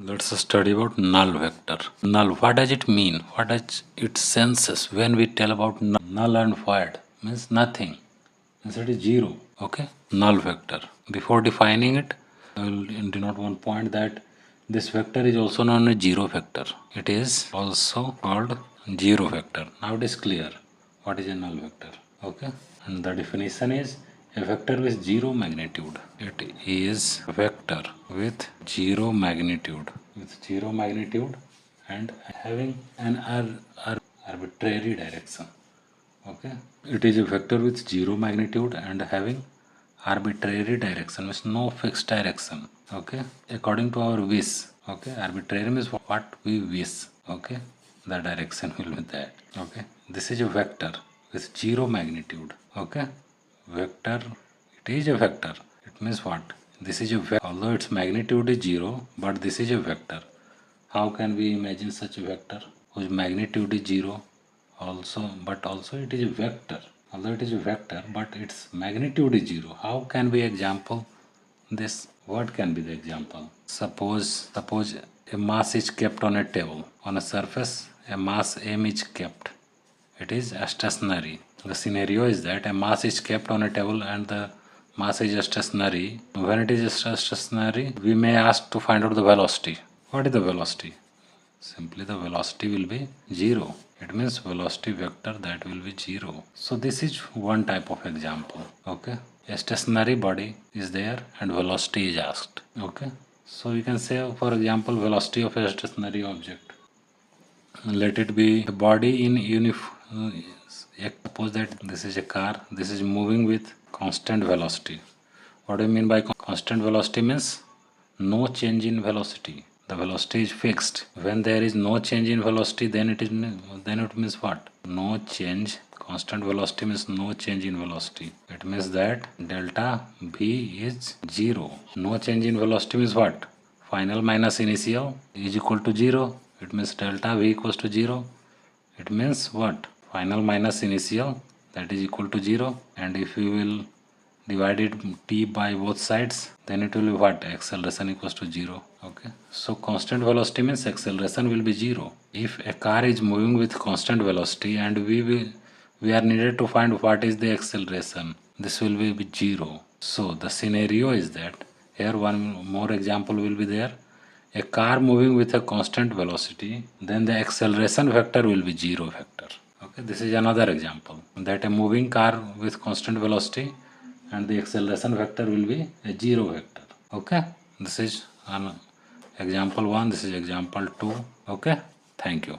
Let's study about null vector. Null, what does it mean? What does its senses when we tell about null and void? Means nothing. Means it is zero. Okay? Null vector. Before defining it, I will denote one point that this vector is also known as zero vector. It is also called zero vector. Now it is clear what is a null vector. Okay? And the definition is a vector with zero magnitude. It is a vector with zero magnitude. With zero magnitude and having an arbitrary direction. Okay? It is a vector with zero magnitude and having arbitrary direction, means no fixed direction. Okay? According to our wish. Okay? Arbitrary means what we wish. Okay? The direction will be that. Okay? This is a vector with zero magnitude. Okay? Vector, it is a vector. It means what? This is a vector. Although its magnitude is zero, but this is a vector. How can we imagine such a vector whose magnitude is zero? But also it is a vector. Although it is a vector, but its magnitude is zero. How can we example this? What can be the example? Suppose a mass is kept on a table. On a surface, a mass m is kept. It is stationary. The scenario is that a mass is kept on a table and the mass is stationary. When it is stationary, we may ask to find out the velocity. What is the velocity? Simply the velocity will be zero. It means velocity vector that will be zero. So this is one type of example. Okay. A stationary body is there and velocity is asked. Okay. So you can say, for example, velocity of a stationary object. Let it be a body in uniform. Suppose that this is a car. This is moving with constant velocity. What do you mean by constant velocity? Means no change in velocity. The velocity is fixed. When there is no change in velocity, then it means what? No change. Constant velocity means no change in velocity. It means that delta v is zero. No change in velocity means what? Final minus initial is equal to zero. It means delta v equals to zero. It means what? Final minus initial, that is equal to zero. And if we will divide it t by both sides, then it will be what? Acceleration equals to zero. Okay. So constant velocity means acceleration will be zero. If a car is moving with constant velocity and we are needed to find what is the acceleration, this will be zero. So the scenario is that here one more example will be there. A car moving with a constant velocity, then the acceleration vector will be zero vector. Okay, this is another example that a moving car with constant velocity and the acceleration vector will be a zero vector. Okay, this is an example 1, this is example 2. Okay, thank you.